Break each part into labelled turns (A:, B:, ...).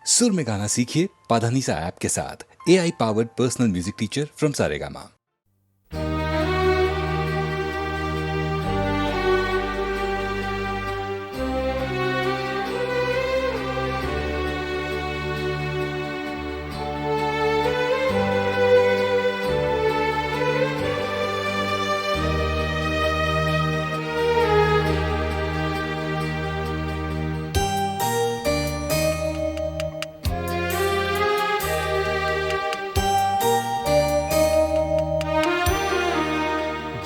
A: सुर में गाना सीखिए पाधानीसा ऐप के साथ। AI powered personal music teacher from Saregama.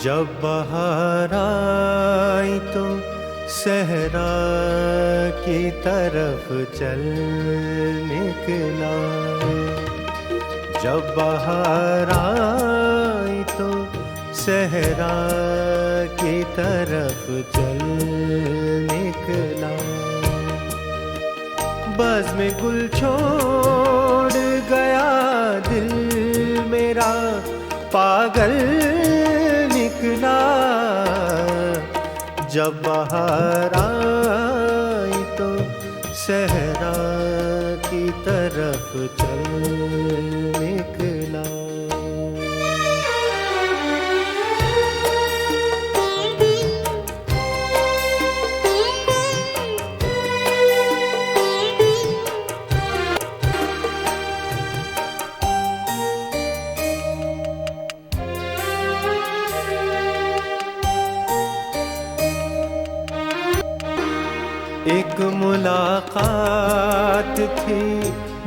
B: जब बहार आई तो सहरा की तरफ चल निकला। जब बहार आई तो सहरा की तरफ चल निकला। बज़ में गुल छोड़ गया दिल मेरा पागल निकला। जब बहार आई तो सहरा की तरफ चल निकला। एक मुलाकात थी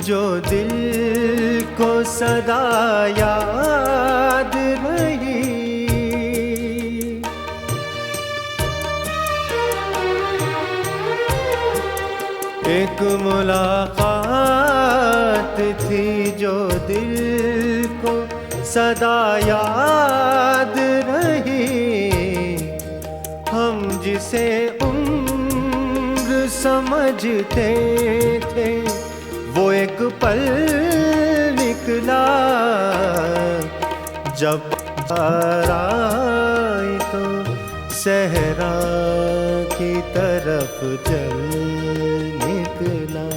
B: जो दिल को सदा याद रही। एक मुलाकात थी जो दिल को सदा याद रही। हम जिसे समझते थे वो एक पल निकला। जब बहार आई तो सहरा की तरफ चल निकला।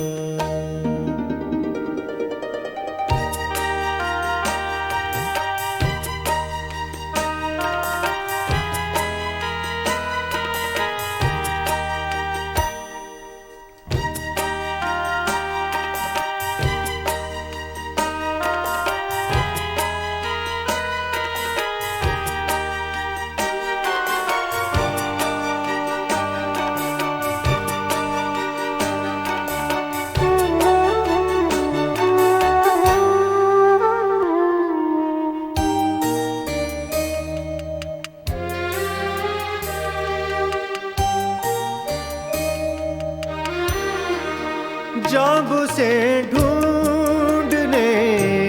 B: जब उसे ढूंढने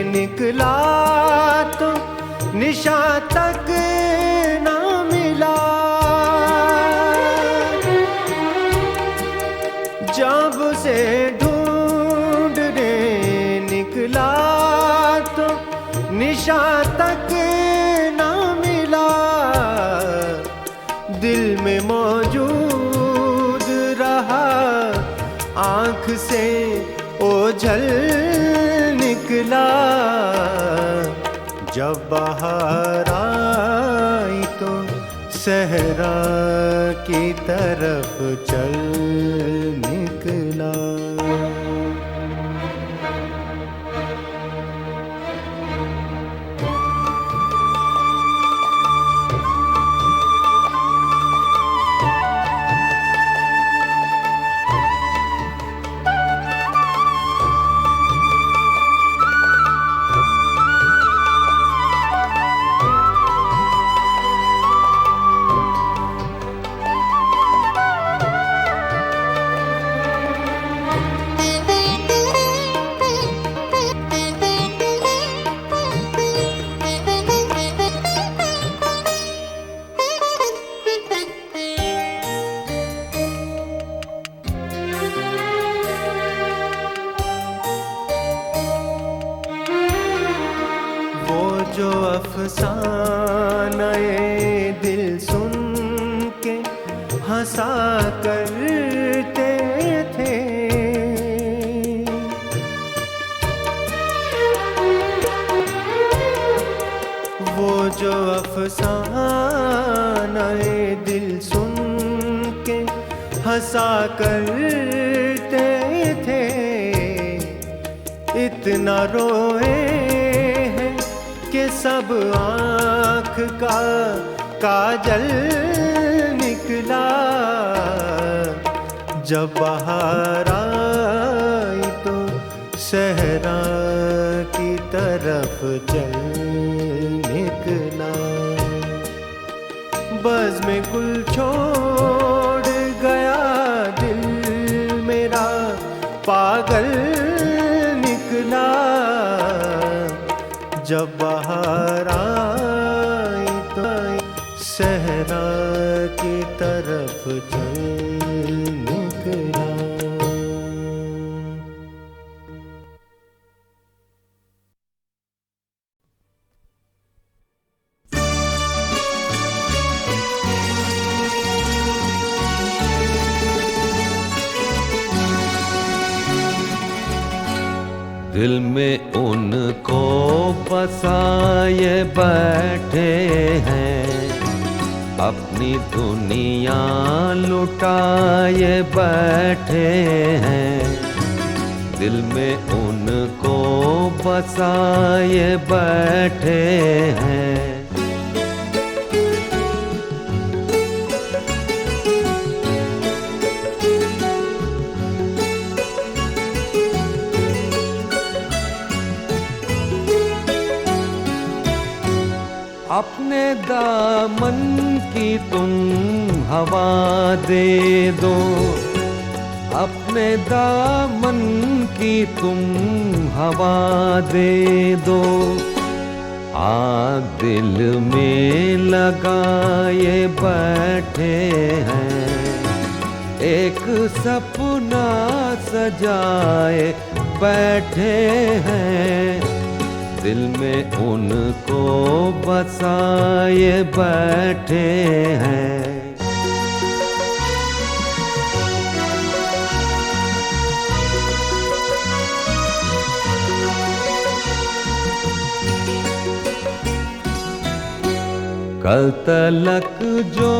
B: निकला तो निशा तक ना मिला। जब उसे ढूंढने निकला तो निशा तक ना मिला। दिल में मौजूद रहा आँख से ओझल निकला। जब बहार आई तो सहरा की तरफ चल निकला। जो अफसाने दिल सुन के हंसा करते थे, जो अफसाने दिल सुन के हंसा करते थे, इतना रोए हैं कि सब आँख का काजल निकला। जब बाहर आई तो सहरा की तरफ चल निकला। बज़ में गुल छोड़ गया दिल मेरा पागल निकला। जब बाहर आई तो सहरा की तरफ चल निकला।
C: दिल में उनको बसाए बैठे हैं, अपनी दुनिया लुटाए बैठे हैं। दिल में उनको बसाए बैठे हैं। अपने दामन की तुम हवा दे दो, अपने दामन की तुम हवा दे दो। आग दिल में लगाए बैठे हैं, एक सपना सजाए बैठे हैं। दिल में उनको बसाए बैठे हैं। कल तलक जो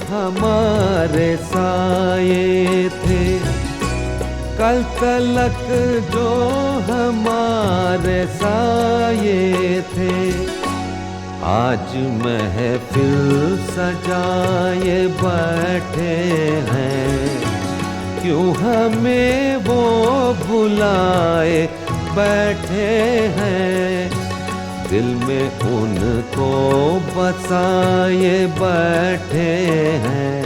C: हमारे साए थे, कल तलक जो हमारे साए थे, आज महफिल सजाए बैठे हैं। क्यों हमें वो भुलाए बैठे हैं। दिल में उनको बसाए बैठे हैं।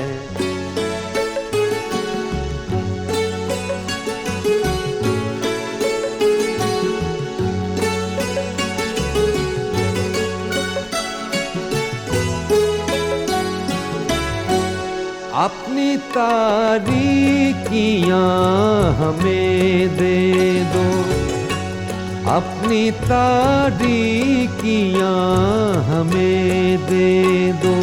C: अपनी तारीकियां हमें दे दो, अपनी तारीकियां हमें दे दो।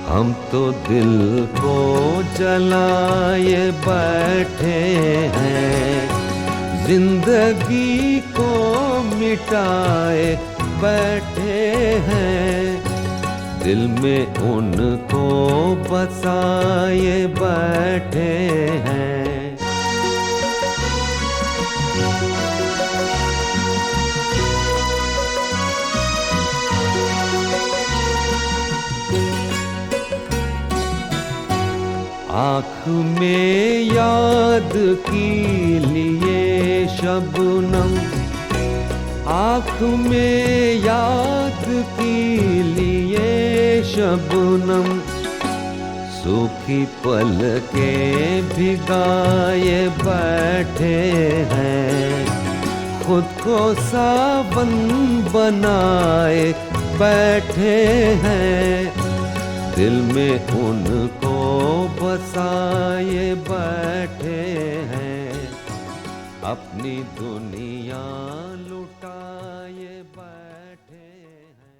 C: हम तो दिल को जलाए बैठे हैं, जिंदगी को मिटाए बैठे हैं। दिल में उनको बसाए बैठे हैं। आँख में याद की लिए शबनम, आँख में याद की लिए शबनम। सूखी पलकें भिगाए बैठे हैं, खुद को सावन बनाए बैठे हैं। दिल में उनको बसाए बैठे हैं, अपनी दुनिया लुटाए बैठे हैं।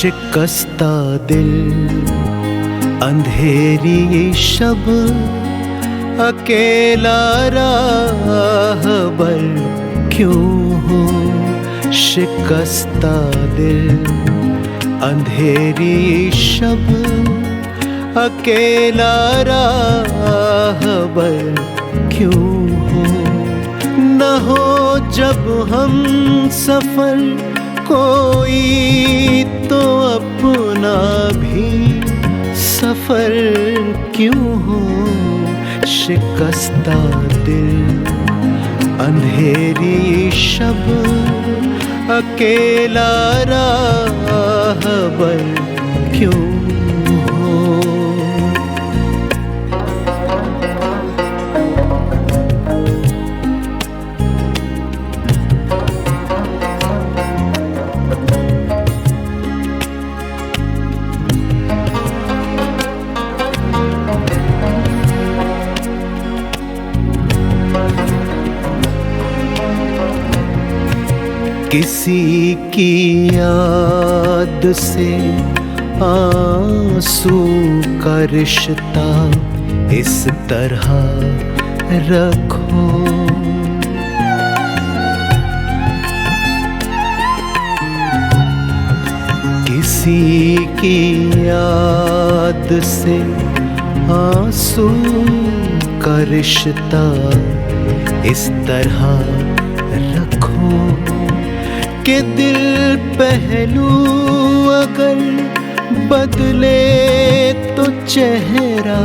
B: शिकस्ता दिल अंधेरी शब अकेला राहबर क्यों हो। शिकस्ता दिल अंधेरी शब अकेला राहबर क्यों हो। न हो जब हम सफर कोई तो अपना भी सफर क्यों हो। शिकस्ता दिल अंधेरी शब अकेला राहबर क्यों हो। किसी की याद से आंसू का रिश्ता इस तरह रखो। किसी की याद से आंसू का रिश्ता इस तरह रखो कि दिल पहलू अगर बदले तो चेहरा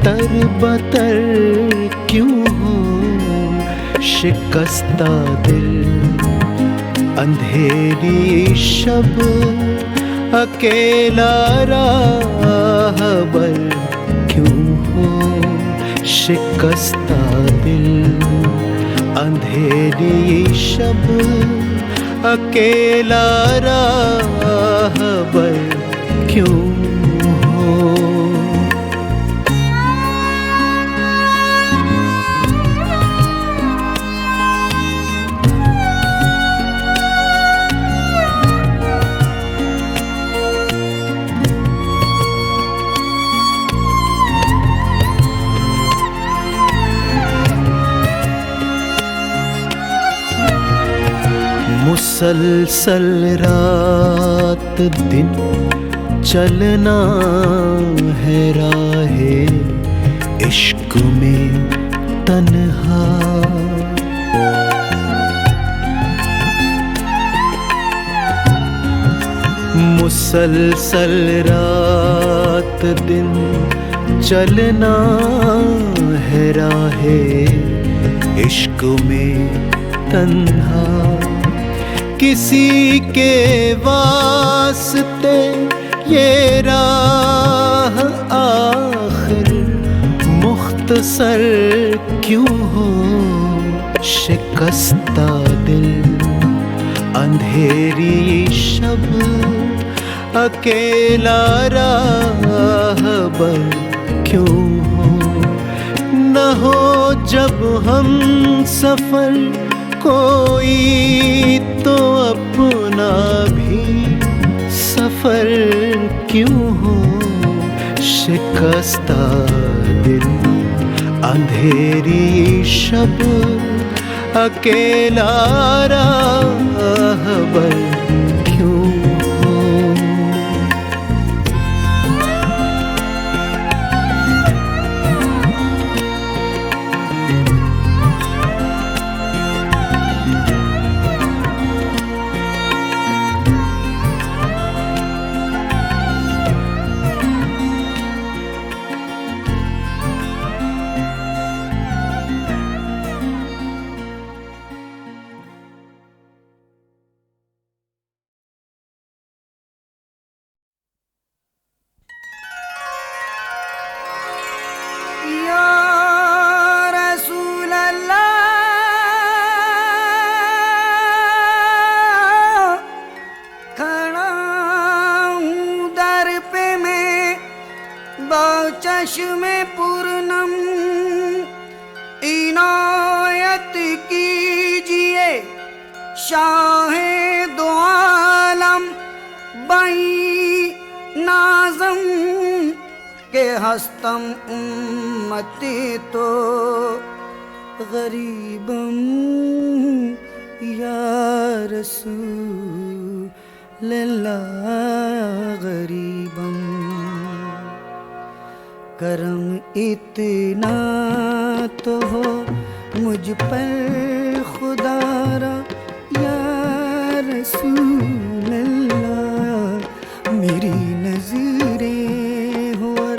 B: तर बतर क्यों हो। शिकस्ता दिल अंधेरी शब अकेला राहबर क्यों हो। शिकस्ता दिल अंधेरी शब अकेला राहबर क्यों हो। मुसलसल रात दिन चलना है राहे इश्क में तन्हा। मुसलसल रात दिन चलना है राहे इश्क में तन्हा। किसी के वास्ते ये राह आखिर मुख्तसर क्यों हो। शिकस्ता दिल अंधेरी शब अकेला राहबर क्यों हो। न हो जब हम सफर कोई तो अपना भी सफर क्यों हो। शिकस्ता दिल अंधेरी शब अकेला राहबर क्यों हो।
D: चश्मे पूर्णम इनायत कीजिए शाहे दो आलम बाई नाज़म के हस्तम उम्मती तो गरीबम या रसूल अल्लाह गरीबम। करम इतना तो हो मुझ पर खुदारा या रसूल अल्लाह। मेरी नज़रें हो और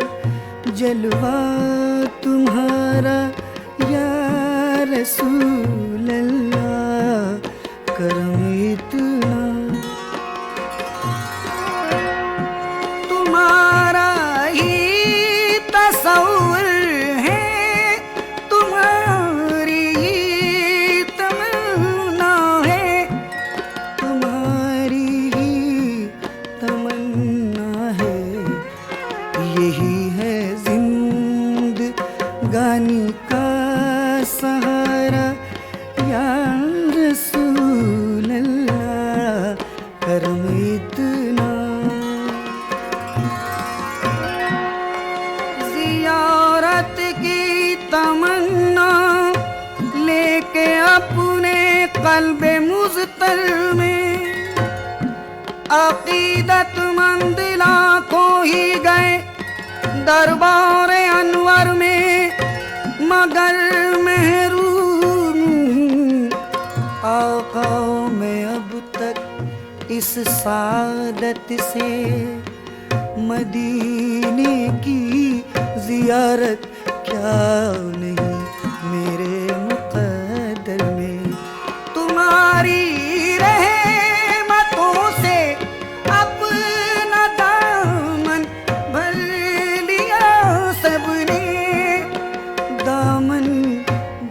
D: जलवा तुम्हारा या रसूल अल्लाह। करम इतना तुम्हारा ही तसव्वुर है, तुम्हारी ही तमन्ना है, तुम्हारी ही तमन्ना है। यही है जिंदगानी का सहारा या रसूल अल्लाह। करम इतना ज़ियारत की तमन्ना लेके अपने क़ल्बे मुज़तर में अक़ीदतमंद लाखों ही गए दरबार अनवर में, मगर महरूम आकाओं में अब तक इस सादत से। मदीने की ज़ियारत क्या नहीं मेरे मुक़द्दर में। तुम्हारी रहमतों से अपना दामन भर लिया सबने, दामन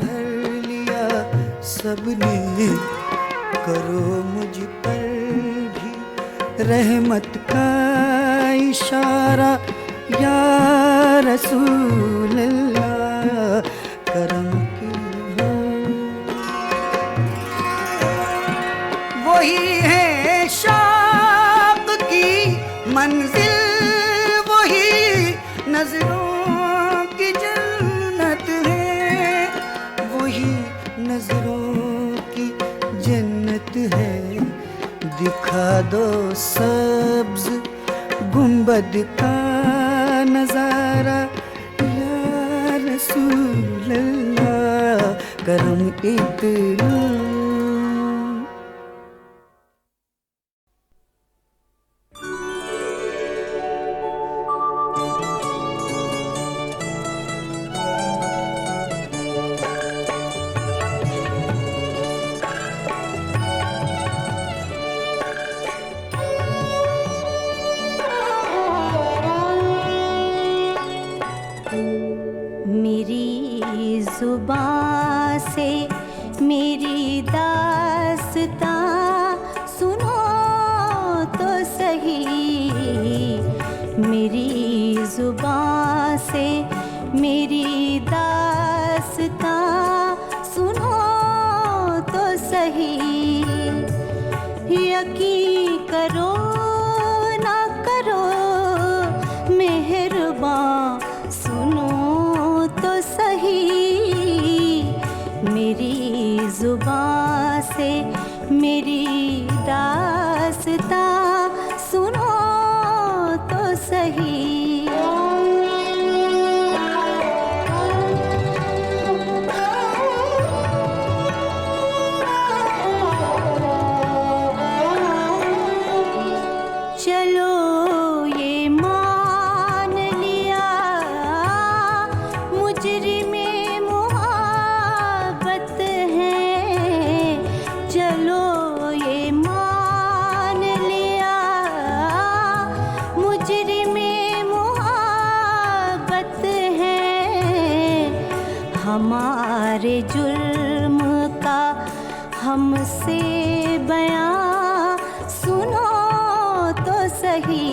D: भर लिया सबने। करो मुझ पर भी रहमत का इशारा या रसूल अल्लाह। करम की वही है शाक़ की मंजिल, वही नजरों की जन्नत है, वही नजरों की जन्नत है। दिखा दो सब्ज़ गुंबद का नजारा या रसूल अल्लाह। करम इतना
E: जुबां से मेरी दास्तां सुनो तो सही। मेरी जुबां से मेरी दास्तां सुनो तो सही। यकीन करो ना करो मेहरबां सुनो तो सही। मेरी जुबां से मेरी दास्तां सुनो तो सही। चलो ये मान लिया मुजरिमे मोहब्बत है। चलो ये मान लिया मुजरिमे मोहब्बत है। हमारे जुर्म का हमसे बयां सुनो तो सही।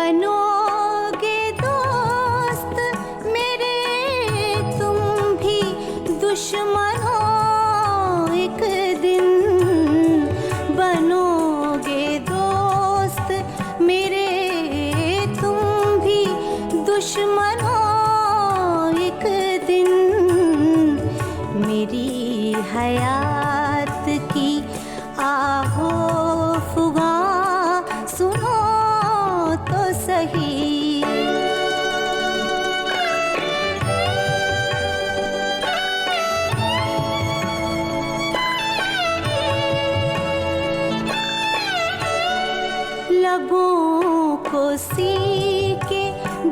E: बनोगे दोस्त मेरे तुम भी दुश्मन हो एक दिन, बनोगे दोस्त मेरे तुम भी दुश्मन हो एक दिन। मेरी हयात की आहो फुगा सुनो तो सही। लबों को सीके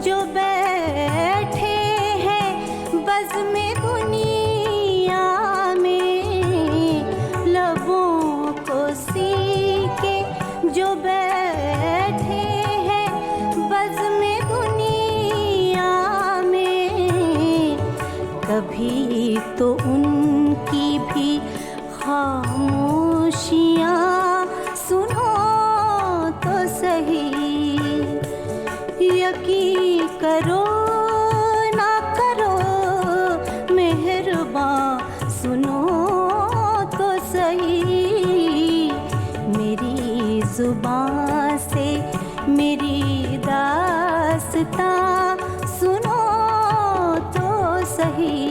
E: जो बैठे हैं बज़्म-ए दुनिया में, लबों को सीके जो बैठे हैं बज़्म-ए दुनिया में, कभी तो उनकी भी खामोशियाँ सुनो तो सही। यकीन करो ना करो मेहरबां सुनो तो सही। मेरी जुबान से मेरी दास्तां सुनो तो सही।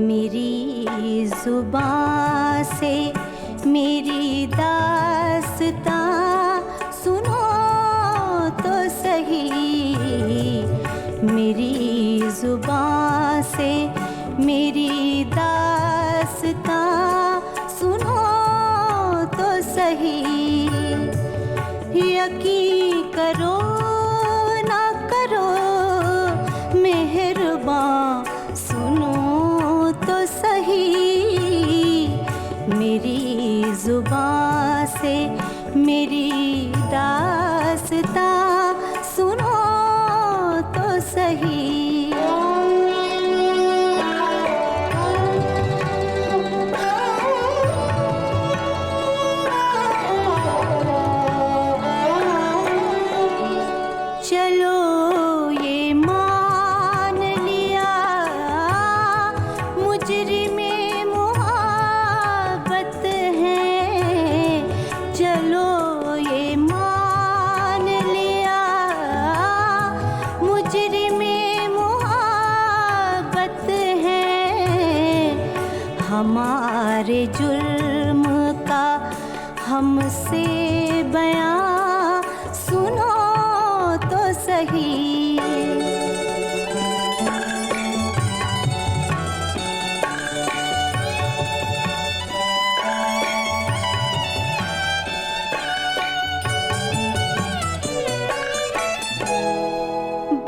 E: मेरी जुबान से मेरी दास्तां सुनो तो सही। मेरी जुबान से मेरी दास्तां सुनो तो सही। यकीन करो ना करो मेहरबां सुनो तो सही। मेरी जुबान से मेरी दास्तां सुनो तो सही। चलो ये मान लिया मुजरिमे मोहब्बत है, चलो ये मान लिया मुजरिमे मोहब्बत है। हमारे जुर्म का हमसे बयां सुनो तो सही।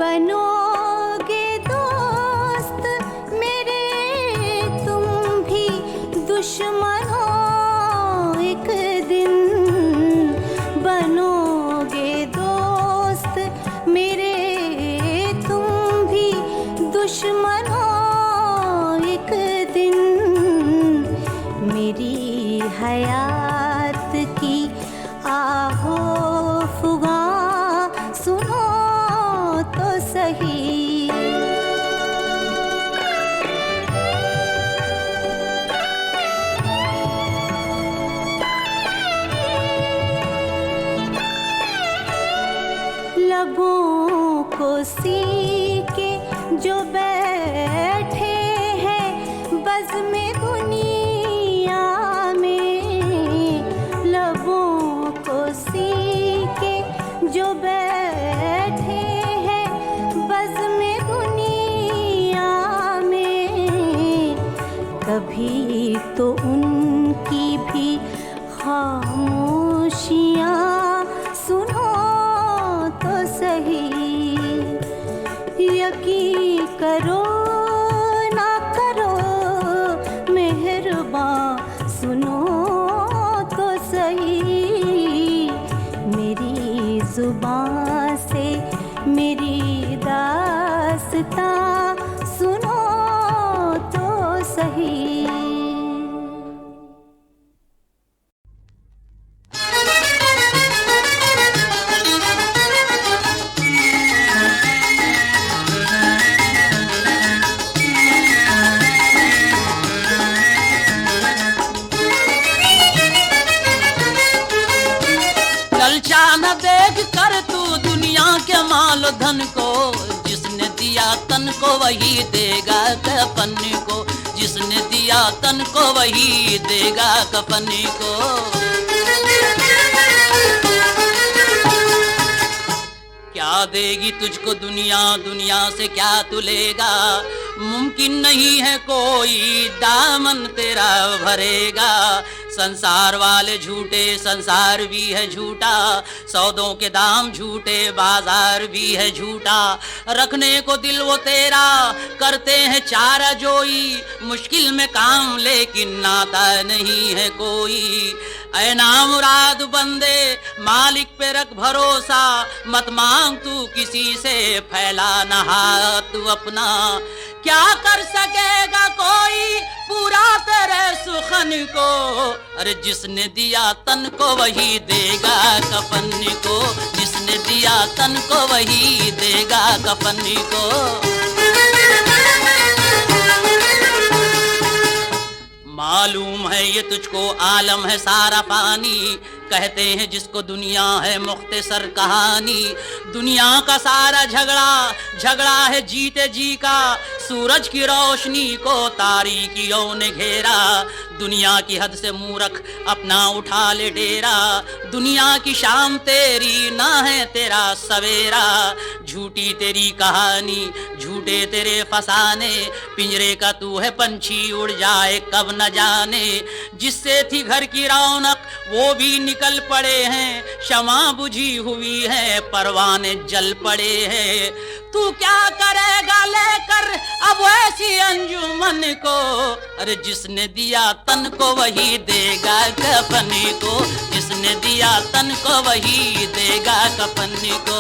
E: बनोगे दोस्त मेरे तुम भी दुश्मन हो एक दिन, बनोगे दोस्त मेरे तुम भी दुश्मन हो एक दिन। मेरी हयात की आहो फुगा सुनो तो सही। लबों को सीके जो बैठे हैं बज़्म-ए दुनिया में, लबों को सीके जो बैठे हैं बज़्म-ए दुनिया में, कभी तो उनकी भी खामोशियाँ सुनो तो सही। यकीन करो ना करो जुबां से मेरी दास्तां सुनो तो सही।
F: ललचा न देख कर तू दुनिया के माल धन को, जिसने दिया तन को वही देगा कफन को, जिसने दिया तन को वही देगा कफन को। क्या देगी तुझको दुनिया, दुनिया से क्या तू लेगा, मुमकिन नहीं है कोई दामन तेरा भरेगा। संसार वाले झूठे, संसार भी है झूठा, सौदों के दाम झूठे, बाजार भी है झूठा। रखने को दिल वो तेरा करते हैं चारा जोई, मुश्किल में काम लेकिन नाता नहीं है कोई। ऐ नामुराद बंदे मालिक पे रख भरोसा, मत मांग तू किसी से, फैला न हाथ तू अपना। क्या कर सकेगा कोई पूरा तेरे सुखन को, अरे जिसने दिया तन को वही देगा कफन को, जिसने दिया तन को वही देगा कफन को। मालूम है ये तुझको आलम है सारा पानी, कहते हैं जिसको दुनिया है मुख्तसर कहानी। दुनिया का सारा झगड़ा, झगड़ा है जीते जी का, सूरज की रोशनी को तारीकियों ने घेरा। दुनिया की हद से मूर्ख अपना उठा ले डेरा, दुनिया की शाम तेरी ना है तेरा सवेरा। झूठी तेरी कहानी, झूठे तेरे फसाने, पिंजरे का तू है पंछी उड़ जाए कब न जाने। जिससे थी घर की रौनक वो भी निकल पड़े हैं, शमा बुझी हुई है परवाने जल पड़े हैं। तू क्या करेगा लेकर अब ऐसी अंजुमन को, अरे जिसने दिया तन को वही देगा कफन को, जिसने दिया तन को वही देगा कफन को।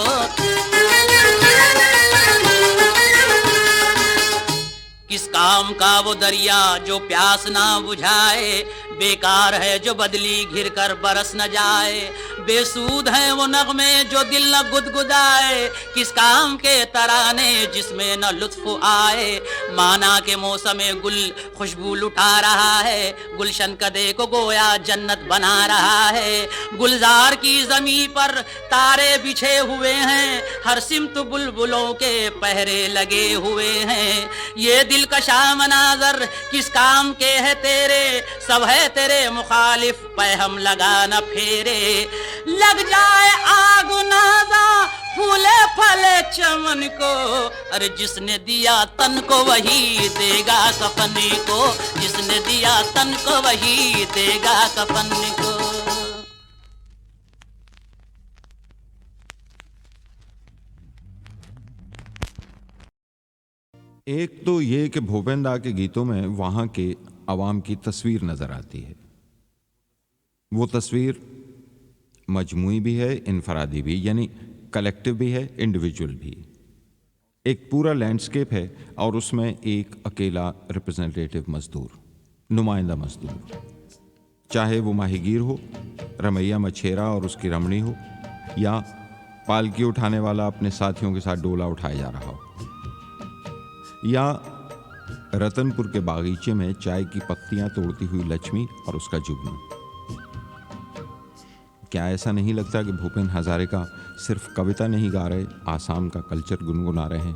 F: किस काम का वो दरिया जो प्यास ना बुझाए, बेकार है जो बदली घिर कर बरस न जाए। बेसूद है वो नगमे जो दिल न गुदगुदाए, किस काम के तराने जिसमें न लुत्फ आए। माना के मौसम गुल खुशबू लुटा रहा है, गुलशन कदे को गोया जन्नत बना रहा है। गुलजार की जमी पर तारे बिछे हुए हैं, हर सिमत बुलबुलों के पहरे लगे हुए हैं। ये दिलकशा मनाजर किस काम के है तेरे, सब है तेरे मुखालिफ पैहम लगा न फेरे। लग जाए आग नादा फूले फले चमन को, अरे जिसने दिया तन को वही देगा कफन को, जिसने दिया तन को वही देगा कफन को।
G: एक तो ये कि भूपेन दा के गीतों में वहाँ के अवाम की तस्वीर नज़र आती है। वो तस्वीर मजमूई भी है, इनफरादी भी, यानी कलेक्टिव भी है, इंडिविजुअल भी। एक पूरा लैंडस्केप है और उसमें एक अकेला रिप्रेजेंटेटिव मजदूर, नुमाइंदा मजदूर, चाहे वो माहीगीर हो, रमैया मछेरा और उसकी रमणी हो, या पालकी उठाने वाला अपने साथियों के साथ डोला उठाया जा रहा हो, या रतनपुर के बागीचे में चाय की पत्तियां तोड़ती हुई लक्ष्मी और उसका जुगनू। क्या ऐसा नहीं लगता कि भूपेन हजारिका सिर्फ कविता नहीं गा रहे, आसाम का कल्चर गुनगुना रहे हैं?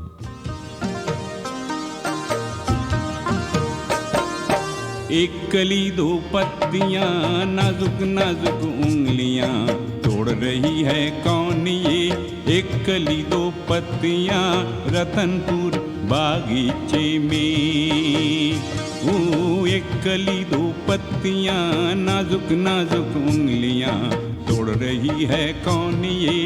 H: एक कली दो पत्तियां, नाजुक नाजुक उंगलियां, तोड़ रही है कौन ये? एक कली दो पत्तियां रतनपुर बागीचे में। एक कली दो पत्तियां, नाजुक नाजुक उंगलियां, तोड़ रही है कौन ये?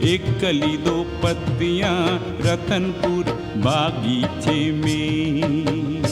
H: एक कली दो पत्तियां रतनपुर बागीचे में।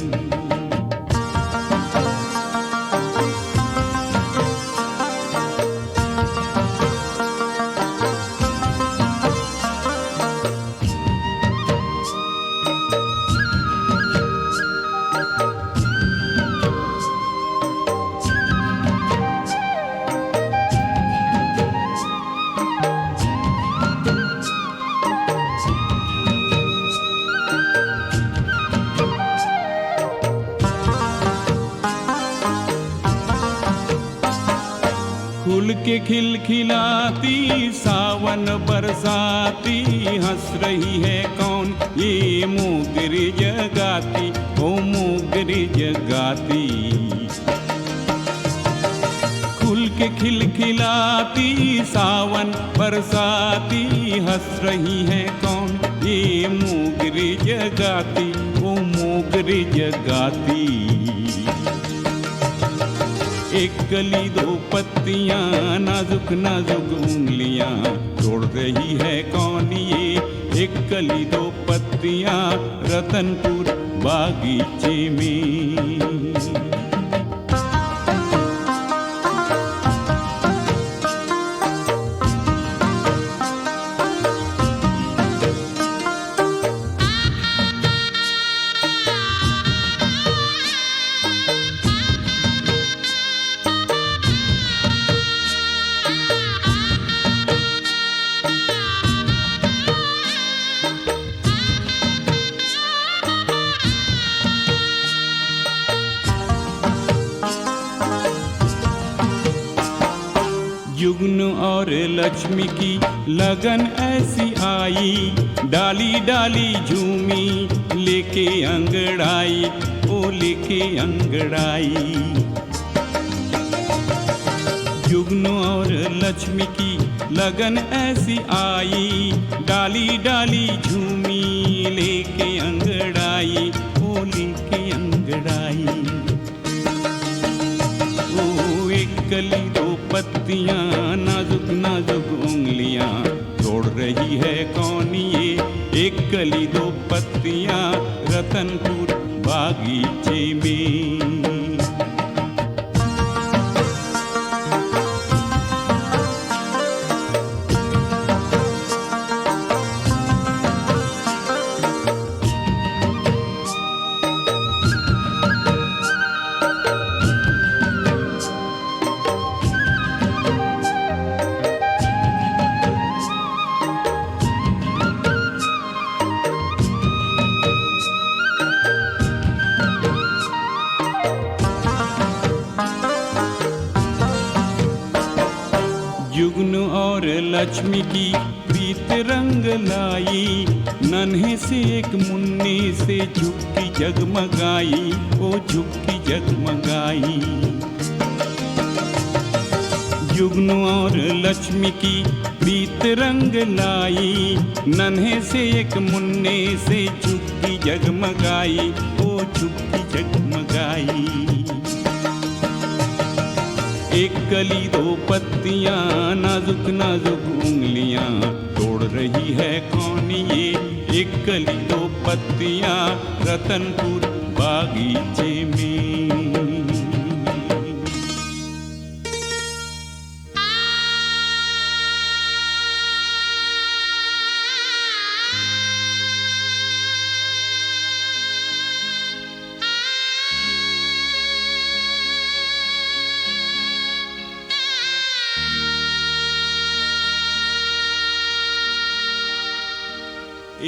H: खुल के खिलखिलाती सावन बरसाती हंस रही है कौन ये मोगरी जगाती ओ मोगरी जगाती। खुल के खिलखिलाती सावन बरसाती हंस रही है कौन ये मोगरी जगाती ओ मोगरी जगाती। एक कली दो पत्तियां नाजुक नाजुक उंगलियां तोड़ रही है कौन ये एक कली दो पत्तियां रतनपुर बागीचे में। जुगनू और लक्ष्मी की लगन ऐसी आई डाली डाली झूमी लेके अंगड़ाई ओ लेके अंगड़ाई। जुगनू और लक्ष्मी की लगन ऐसी आई डाली डाली झूमी लेके अंगड़ाई ओ लेके अंगड़ाई। ओ एक कली दो पत्तियां नाजुक नाजुक उंगलियां तोड़ रही है कौन ये एक कली दो पत्तियां रतनपुर बागीचे में। जुगनू और लक्ष्मी की प्रीत रंग लाई नन्हे से एक मुन्ने से झुक्की जगमगाई ओ झुक्की जगमगाई। जुगनू और लक्ष्मी की प्रीत रंग लाई नन्हे से एक मुन्ने से झुक्की जगमगाई ओ झुक्की जगमगाई। एक कली दो पत्तियां नाजुक नाजुक उंगलियां तोड़ रही है कौन ये एक कली दो पत्तियां रतनपुर बागीचे में।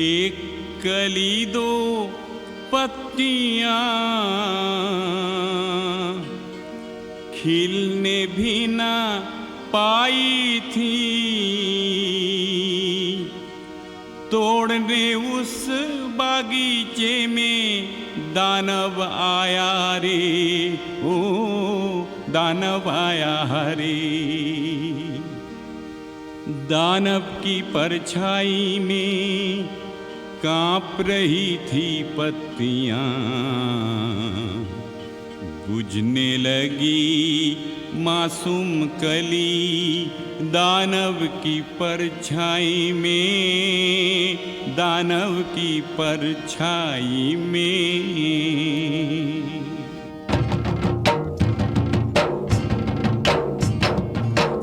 H: एक कली दो पत्तियां खिलने भी ना पाई थी तोड़ने उस बागीचे में दानव आया रे ओ दानव आया रे। दानव की परछाई में कांप रही थी पत्तियां बुझने लगी मासूम कली दानव की परछाई में दानव की परछाई में।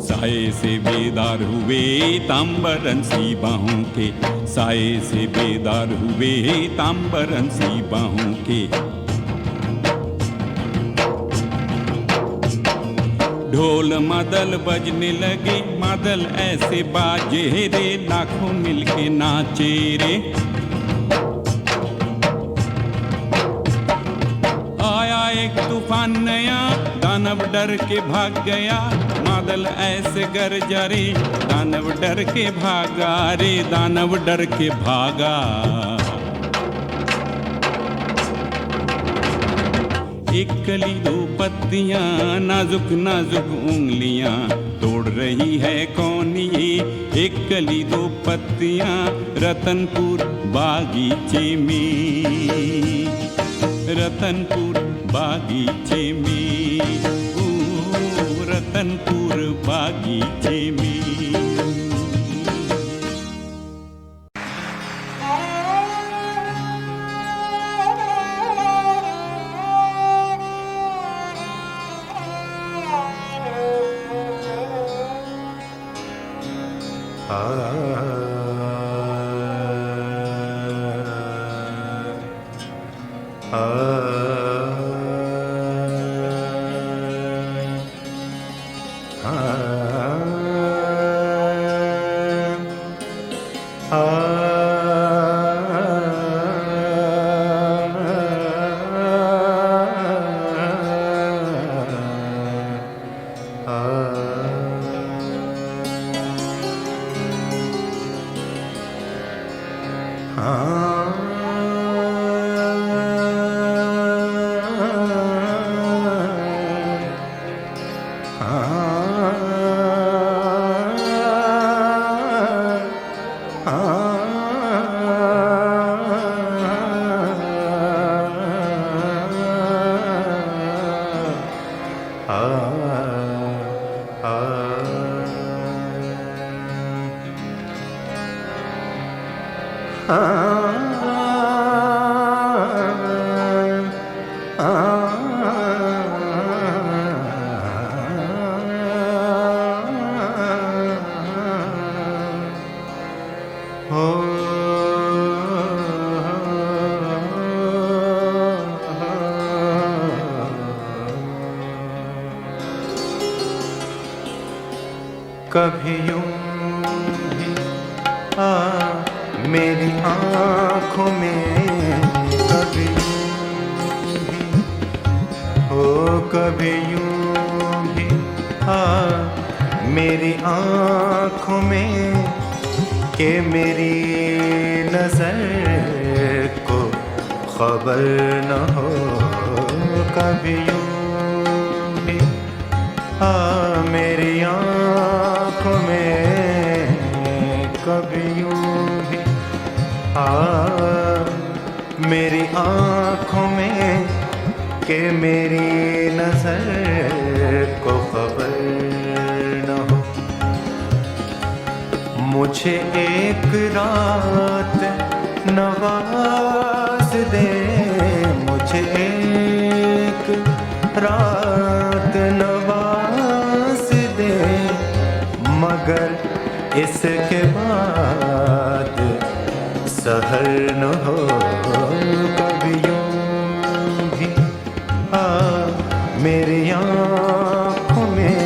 H: साए से बेदार हुए तांबरंसी बाहों के साए से बेदार हुए तांबरंसी बाहों के। ढोल मादल बजने लगे मादल ऐसे बाजे रे लाखों मिलके नाचे रे। आया एक तूफान नया दानव डर के भाग गया बादल ऐसे गरजा रे, दानव डर के भागा रे, दानव डर के भागा। एक कली दो पत्तियां, नाजुक नाजुक उंगलियां, तोड़ रही है कौन ये? एक कली दो पत्तियां, रतनपुर बागीचे में, रतनपुर बागीचे में, ओ रतनपुर बागीचे में।
B: कभी यूं भी मेरी आँखों में, कभी यूं भी हो, कभी यूं भी मेरी आँखों में, कि मेरी नजर को खबर न हो। कभी यूं भी मेरी आँखों में, कभी यूं भी मेरी आँखों में, कि मेरी नजर को खबर न हो। मुझे एक रात नवाज दे, मुझे एक रात नवाज दे, मगर इसके बाद सहर न हो। कभी यूं भी मेरी आँखों में,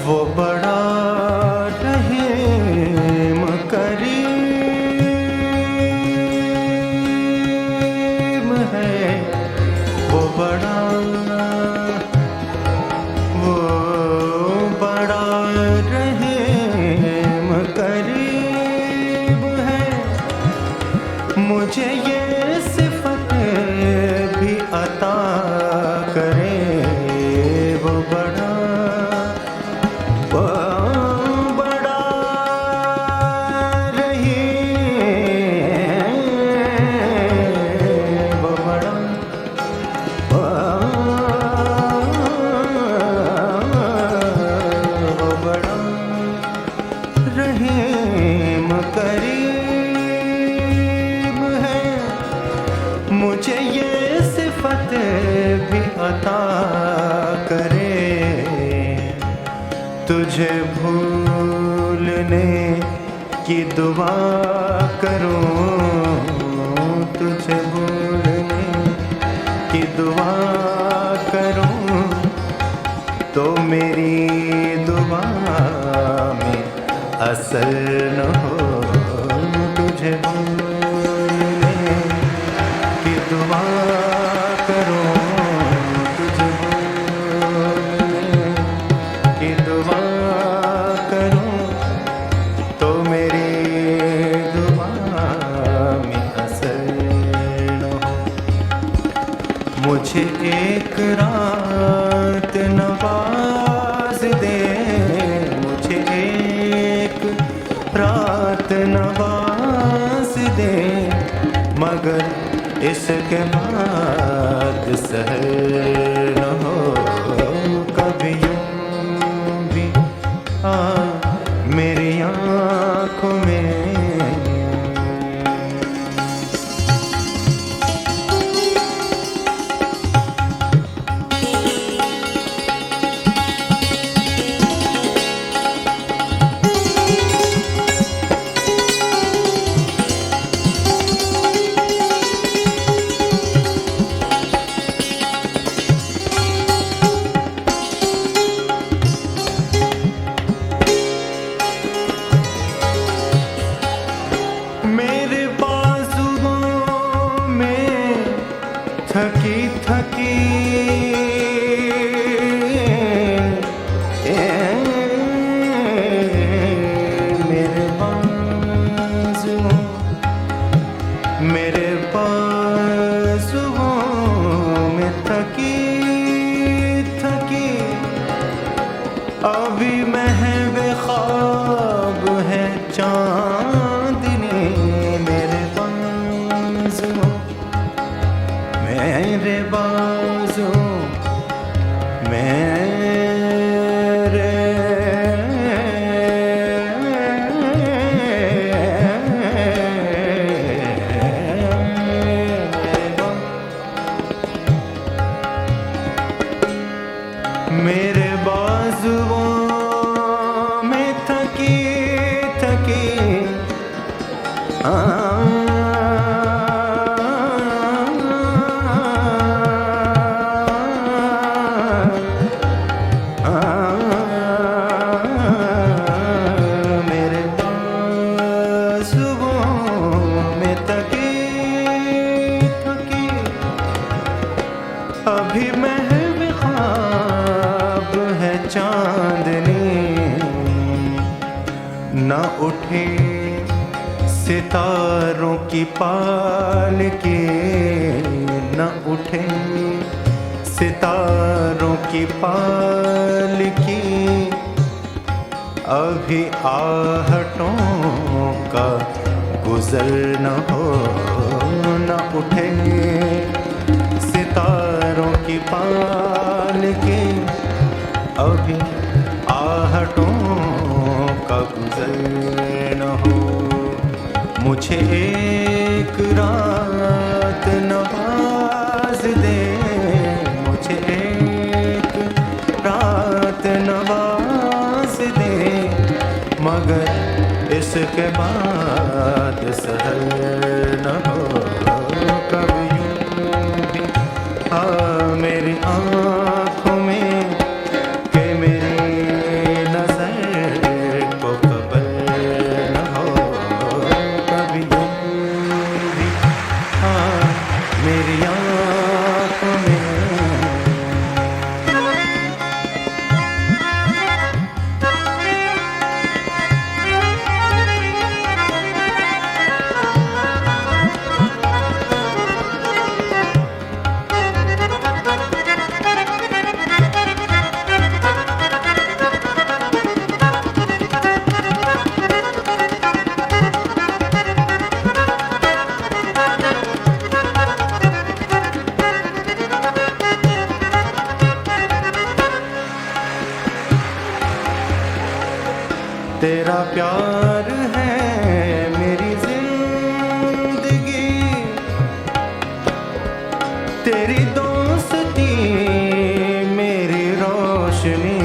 B: वो बड़ा रहीम करीम है, वो बड़ा रहीम करीम है। मुझे ये सिफत भी अता करे, वो बड़ा रहीम करीम है। मुझे ये सिफत भी अता करे, तुझे भूलने की दुआ करूं तुझे भूलने की दुआ करूं तो मेरी दुआ में असर न हो तुझे भूलने की दुआ करूं तुझे भूलने की दुआ करूं तो मेरी दुआ में असर न हो मुझे एक रात नवाज दे मुझे एक रात नवाज दे मगर इसके बाद सहर न हो कभी यूं भी आ मेरी आँखों में मेरे बाजुओं में थकी थकी मेरे बाजुओं में थकी थकी अभी महवे ख्वाब है चांदनी मेरे बाजू मेरे मेरे बाजुओं में थकी थकी मेरे बाजुओं में थकी थकी अभी महव ख्वाब है चांदनी न उठे सितारों की पालकी न उठे सितारों की पालकी अभी आहटों का गुजर न हो न उठे सितारों की पालकी अभी आहटों का गुजर न हो मुझे एक रात नवाज दे मुझे एक रात नवाज दे मगर इसके बाद सहर न हो कभी यूं भी आ मेरी आँखों में कि मेरी नजर को खबर न हो कभी यूं भी आ मेरी आँखों में तेरा प्यार है मेरी जिंदगी तेरी दोस्ती मेरी रोशनी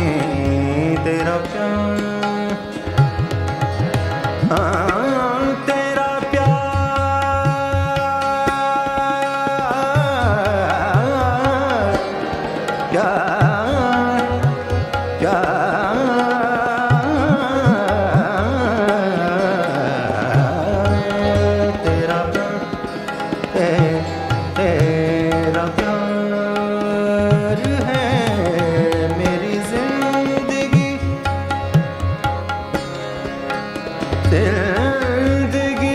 B: तेरा प्यार जिंदगी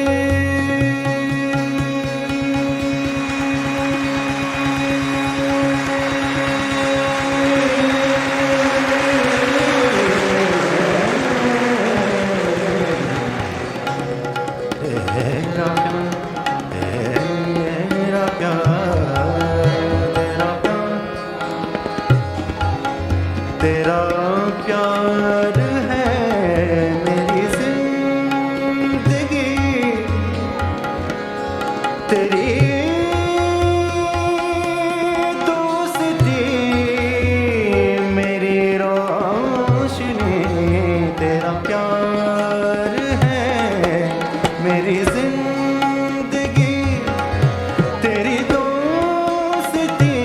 B: तेरा प्यार है मेरी जिंदगी, तेरी दोस्ती मेरी रोशनी, तेरा प्यार है मेरी जिंदगी, तेरी दोस्ती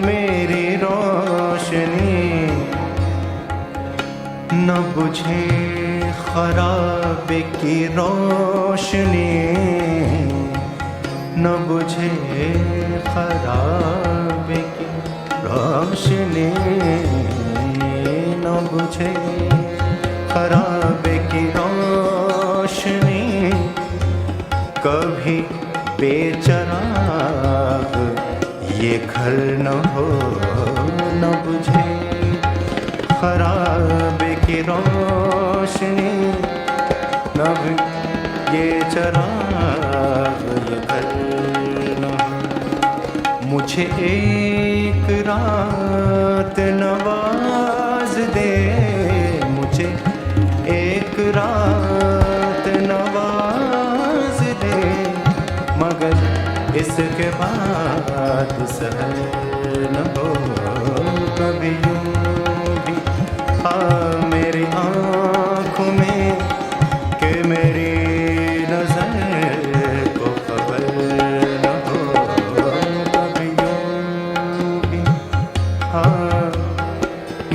B: मेरी रोशनी, न बुझे खराब की रोशनी, न बुझे खराब की रोशनी, न बुझे खराब की रोशनी, कभी बेचराग ये घर न हो, न बुझे खराब की रोशनी, नब ये चराग ये घर न हो। मुझे एक रात नवाज दे, मुझे एक रात नवाज दे, मगर इसके बाद सहर न हो कभी यूं भी मेरी आँखों में कि मेरी नजर को खबर न हो कभी यूं भी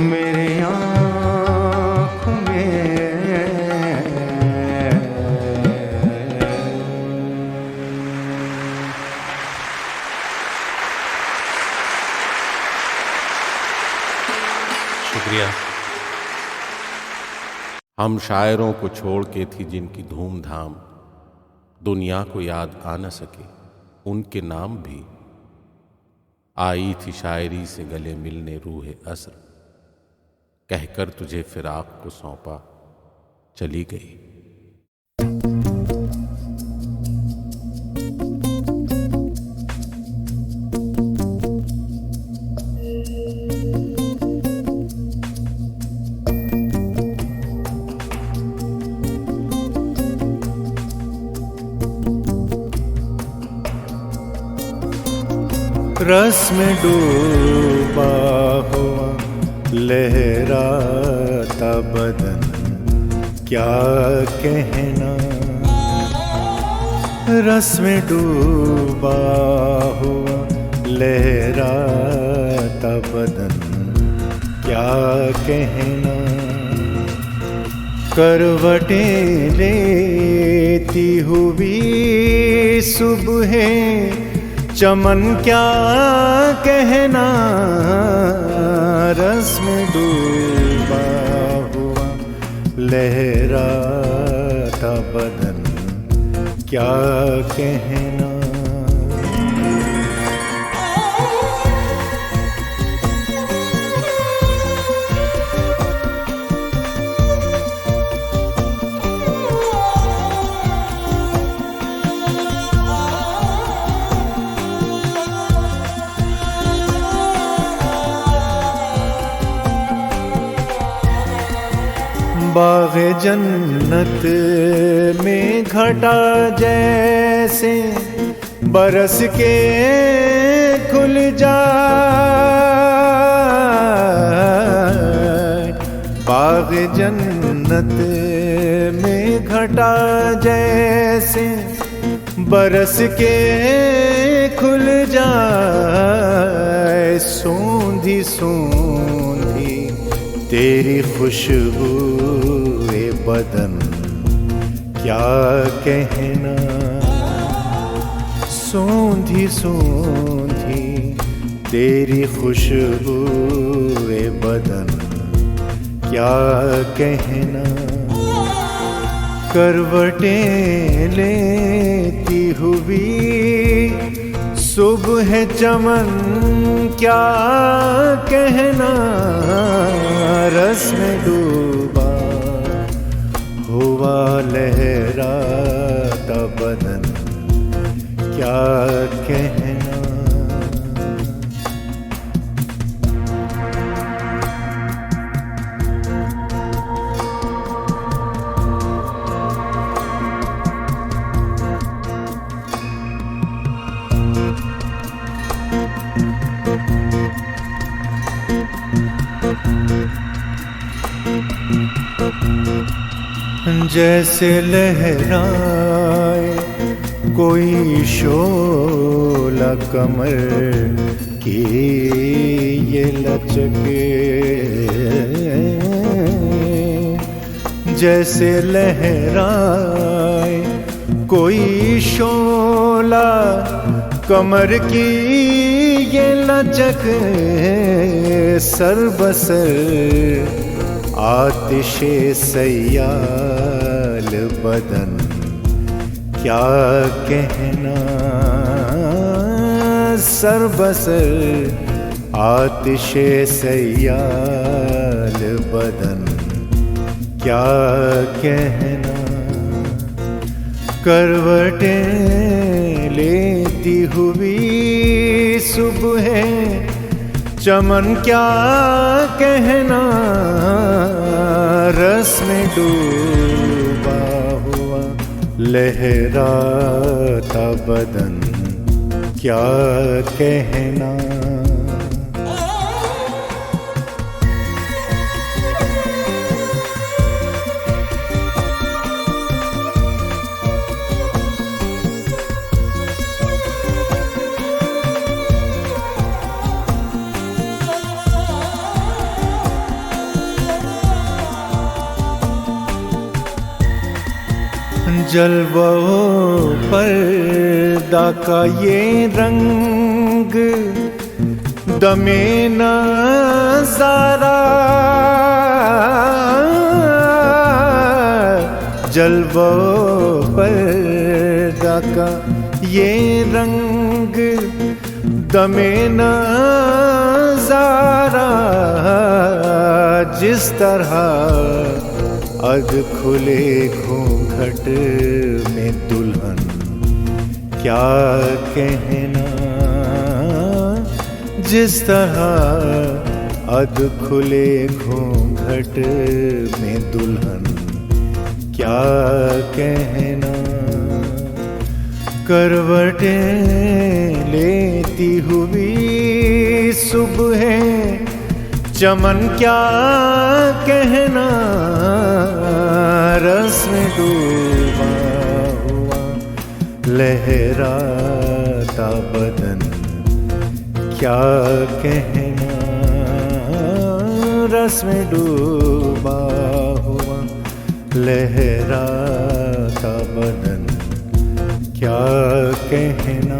B: मेरी आँखों में।
I: शुक्रिया। हम शायरों को छोड़ के थी जिनकी धूमधाम दुनिया को याद आ न सके, उनके नाम भी। आई थी शायरी से गले मिलने रूहे असर, कहकर तुझे फिराक को सौंपा चली गई।
B: रस में डूबा हुआ लहराता बदन, क्या कहना। रस में डूबा हुआ लहराता बदन, क्या कहना। करवटें लेती हुई सुबह चमन, क्या कहना। रस में डूबा हुआ लहराता बदन, क्या कहना। बाग़ जन्नत में घटा जैसे बरस के खुल जाए। बाग़ जन्नत में घटा जैसे बरस के खुल जाए। सूंधी सूंधी तेरी खुशबू बदन, क्या कहना। सूंधी सूंधी तेरी खुशबू बदन, क्या कहना। करवटें लेती हुई सुबह चमन क्या कहना, रस में डूबा हुआ लहराता बदन क्या कहना। जैसे लहराए कोई शोला कमर की ये लचके, जैसे लहराए कोई शोला कमर की ये लचक, सर बसर आतिशे सयाल बदन क्या कहना, सर बसर आतिशे सयाल बदन क्या कहना। करवटें लेती हुई सुबह चमन क्या कहना, रस में डूबा हुआ लहराता बदन क्या कहना। जलवों पर्दा का ये रंग दमे नज़ारा, जलवों पर्दा का ये रंग दमे नज़ारा, जिस तरह अध खुले घूंघट में दुल्हन क्या कहना, जिस तरह अध खुले घूंघट में दुल्हन क्या कहना। करवटें लेती हुई सुबह चमन क्या कहना, रस में डूबा हुआ लहराता बदन क्या कहना, रस में डूबा हुआ लहराता बदन क्या कहना।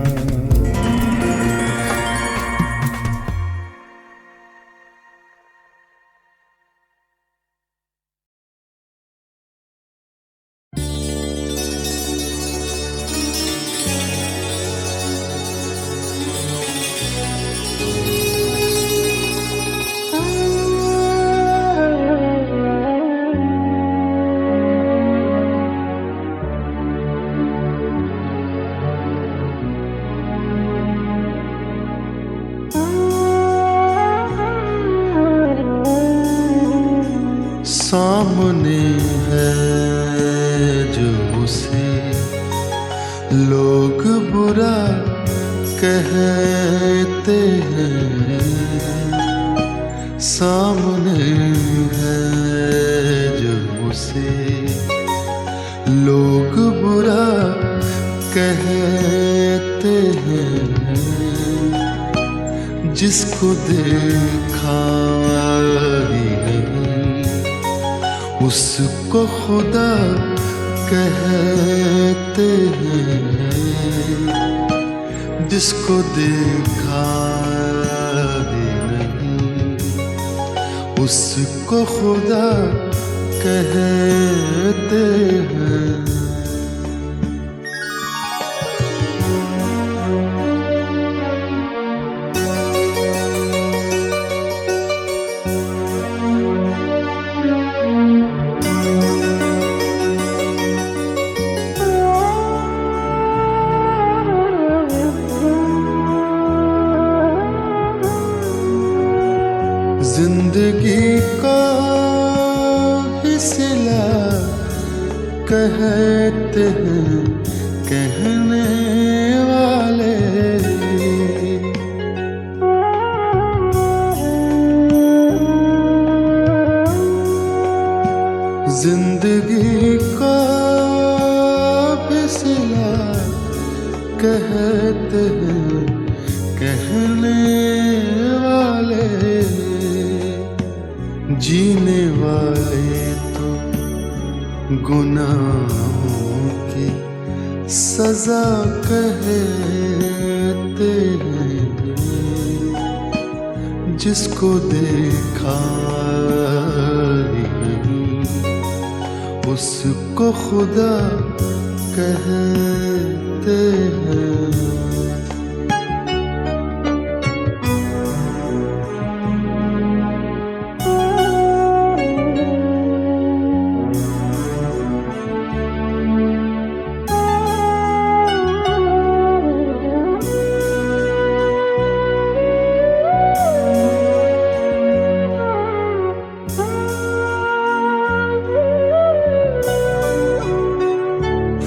J: सामने है जो उसे लोग बुरा कहते हैं, सामने है जो उसे लोग बुरा कहते हैं, जिसको देखा ही उसको खुदा कहते हैं, जिसको देखा भी नहीं उसको खुदा कहते हैं। कहते हैं कहने वाले। जिंदगी का फिसला कहते हैं कहने वाले। जीने वाले तो गुनाहों की सजा कहते हैं। जिसको देखा ही नहीं उसको खुदा कहते हैं।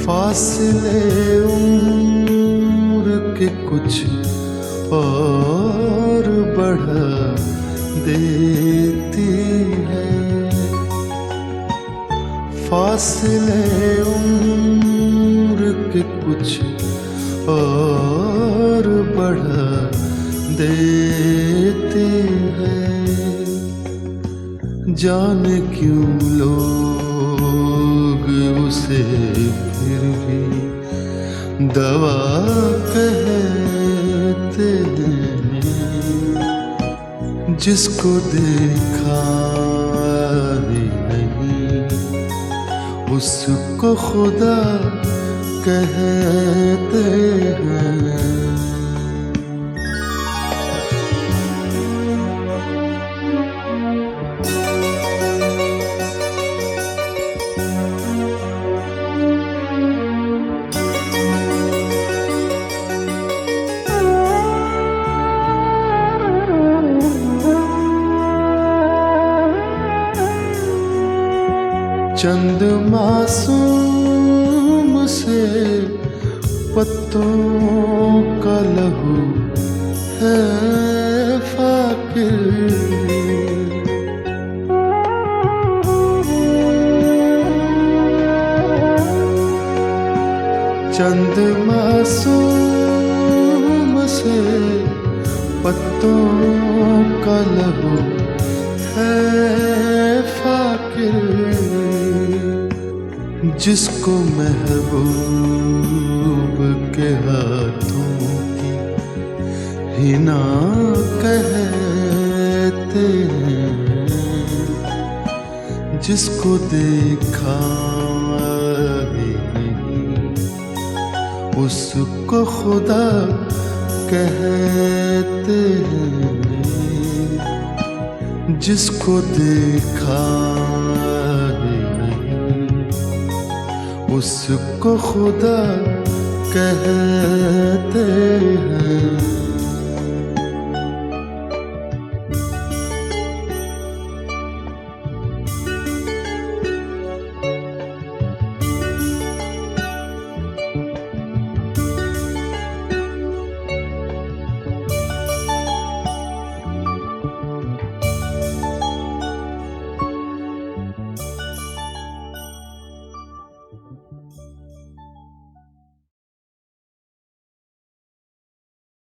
J: फासले उम्र के कुछ और बढ़ा देती है। फासले उम्र के कुछ और बढ़ा देती है। जाने क्यों लोग उसे फिर भी दवा कहते हैं। जिसको देखा ही नहीं उसको खुदा कहते हैं। चंद मासूम से पत्तों का लहू है फाकिर। चंद मासूम से पत्तों का लहू है फाकिर। जिसको महबूब के हाथों की हिना कहते हैं। जिसको देखा ही नहीं उसको खुदा कहते हैं। जिसको देखा उसको खुदा कहते हैं।